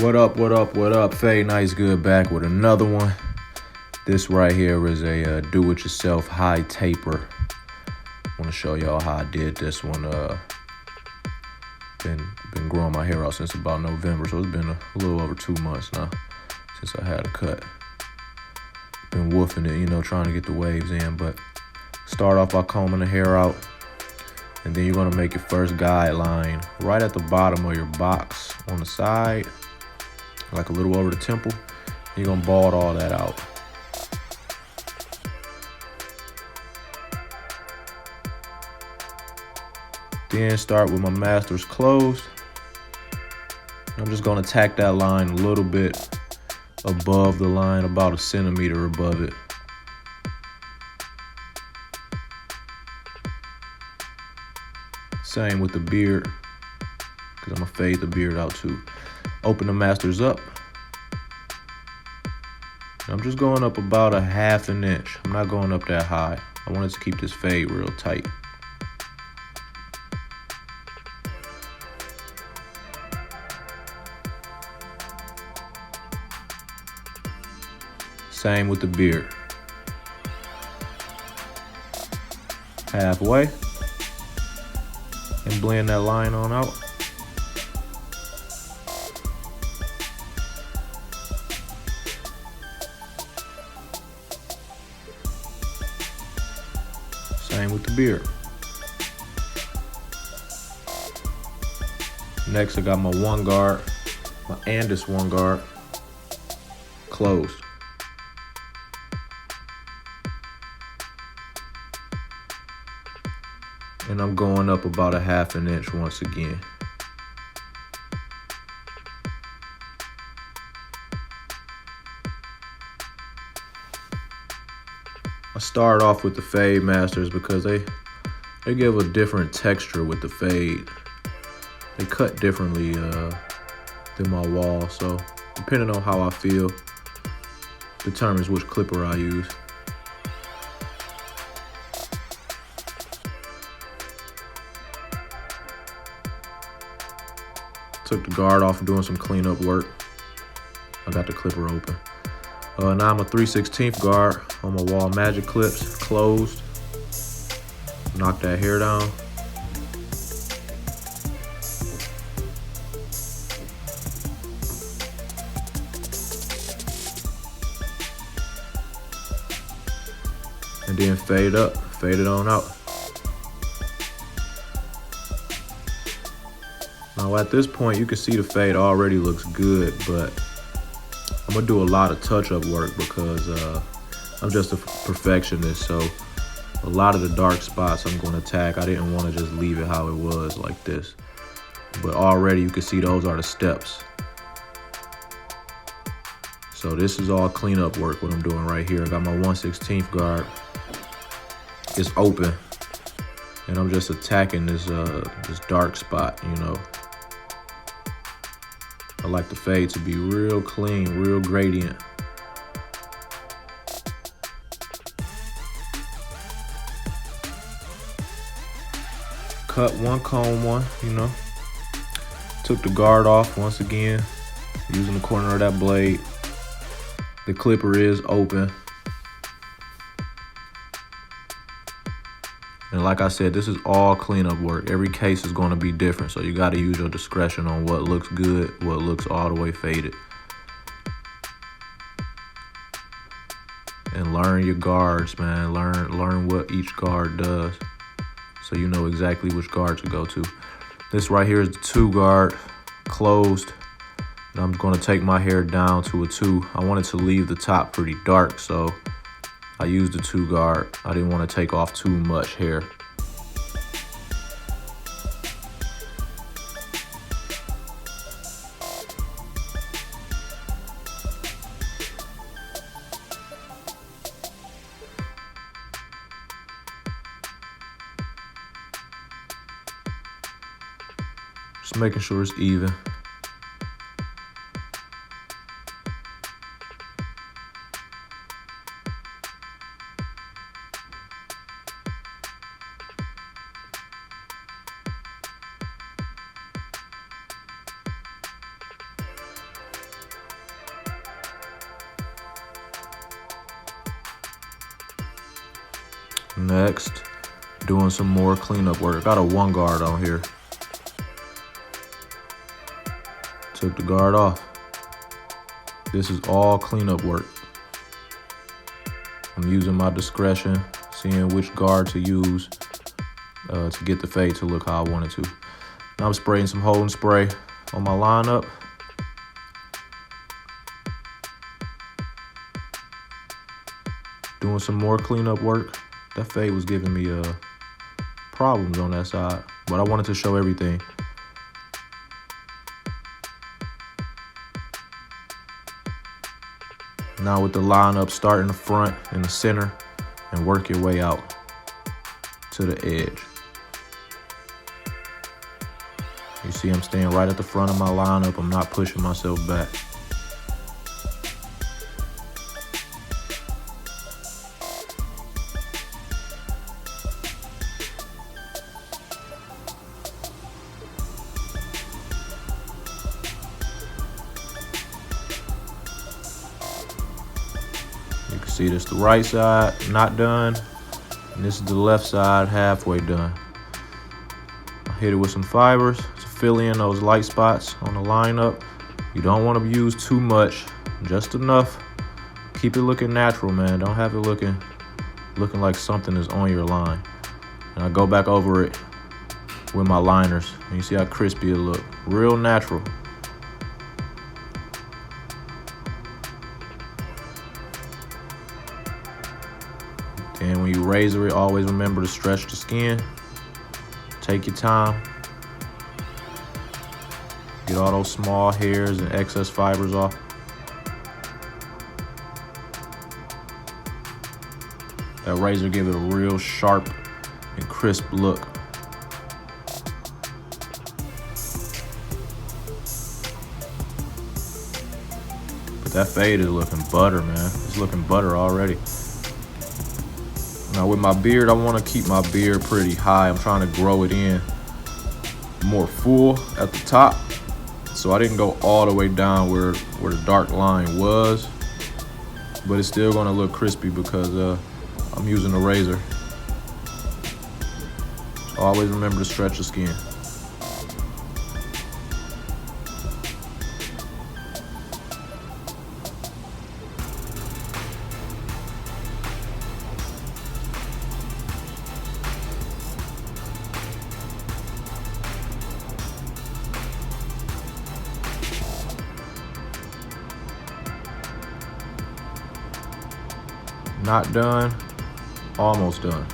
What up, what up, what up? Fade Nice Good back with another one. This right here is a do-it-yourself high taper. I want to show y'all how I did this one. Been growing my hair out since about November, so it's been a little over 2 months now since I had a cut. Been woofing it, trying to get the waves in, but start off by combing the hair out, and then you're gonna make your first guideline right at the bottom of your box on the side, like a little over the temple. You're gonna bald all that out. Then start with my masters closed. I'm just gonna tack that line a little bit above the line, about 1 centimeter above it. Same with the beard, because I'm gonna fade the beard out too. Open the masters up. I'm just going up about 1/2 inch. I'm not going up that high. I wanted to keep this fade real tight. Same with the beard. Halfway. And blend that line on out. Same with the beard. Next, I got my one guard, my Andis one guard, closed. And I'm going up about 1/2 inch once again. I start off with the fade masters because they give a different texture with the fade. They cut differently than my wall, so depending on how I feel determines which clipper I use. Took the guard off doing some cleanup work. I got the clipper open. Now I'm a 3/16 guard on my wall magic clips, closed. Knock that hair down. And then fade it on out. Now at this point, you can see the fade already looks good, but I'm gonna do a lot of touch-up work because I'm just a perfectionist. So a lot of the dark spots I'm gonna attack. I didn't want to just leave it how it was like this. But already you can see those are the steps. So this is all cleanup work, what I'm doing right here. I got my 1/16 guard. It's open. And I'm just attacking this dark spot, I like the fade to be real clean, real gradient. Cut one, comb one, Took the guard off once again, using the corner of that blade. The clipper is open. And like I said, this is all cleanup work. Every case is going to be different, so you got to use your discretion on what looks good, what looks all the way faded. And learn your guards, man. Learn what each guard does, so you know exactly which guard to go to. This right here is the 2 guard, closed. And I'm going to take my hair down to a 2. I wanted to leave the top pretty dark, so I used the 2 guard. I didn't want to take off too much hair. Just making sure it's even. Next, doing some more cleanup work. Got a 1 guard on here. Took the guard off. This is all cleanup work. I'm using my discretion, seeing which guard to use to get the fade to look how I want it to. Now I'm spraying some holding spray on my lineup. Doing some more cleanup work. That fade was giving me problems on that side, but I wanted to show everything. Now with the lineup, start in the front, in the center, and work your way out to the edge. You see I'm staying right at the front of my lineup. I'm not pushing myself back. You can see this is the right side, not done. And this is the left side, halfway done. I hit it with some fibers to fill in those light spots on the lineup. You don't want to use too much, just enough. Keep it looking natural, man. Don't have it looking like something is on your line. And I go back over it with my liners. And you see how crispy it look. Real natural. And when you razor it, always remember to stretch the skin. Take your time. Get all those small hairs and excess fibers off. That razor give it a real sharp and crisp look. But that fade is looking butter, man. It's looking butter already. Now with my beard, I want to keep my beard pretty high. I'm trying to grow it in more full at the top. So I didn't go all the way down where the dark line was, but it's still gonna look crispy because I'm using a razor. Always remember to stretch the skin. Not done, almost done.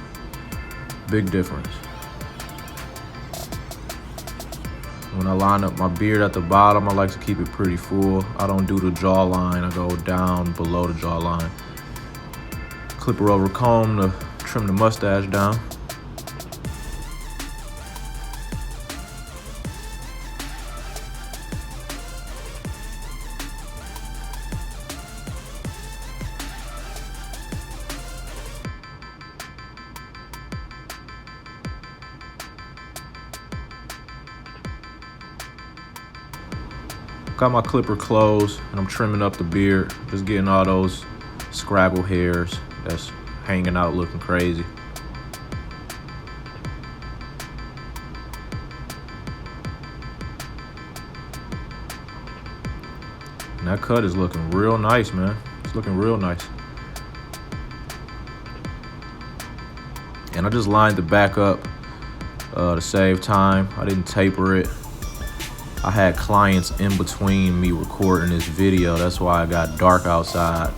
Big difference. When I line up my beard at the bottom, I like to keep it pretty full. I don't do the jawline, I go down below the jawline. Clipper over comb to trim the mustache down. Got my clipper closed and I'm trimming up the beard, just getting all those scraggle hairs that's hanging out looking crazy. And that cut is looking real nice, man. It's looking real nice. And I just lined the back up to save time. I didn't taper it. I had clients in between me recording this video. That's why I got dark outside,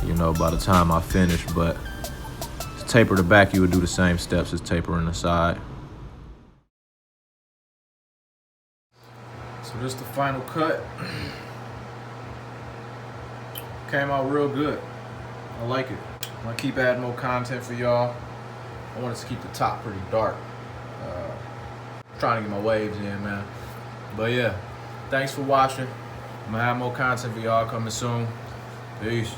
you know, by the time I finished. But to taper the back, you would do the same steps as tapering the side. So this is the final cut. Came out real good. I like it. I'm gonna keep adding more content for y'all. I wanted to keep the top pretty dark. Trying to get my waves in, man. But yeah, thanks for watching. I'm gonna have more content for y'all coming soon. Peace.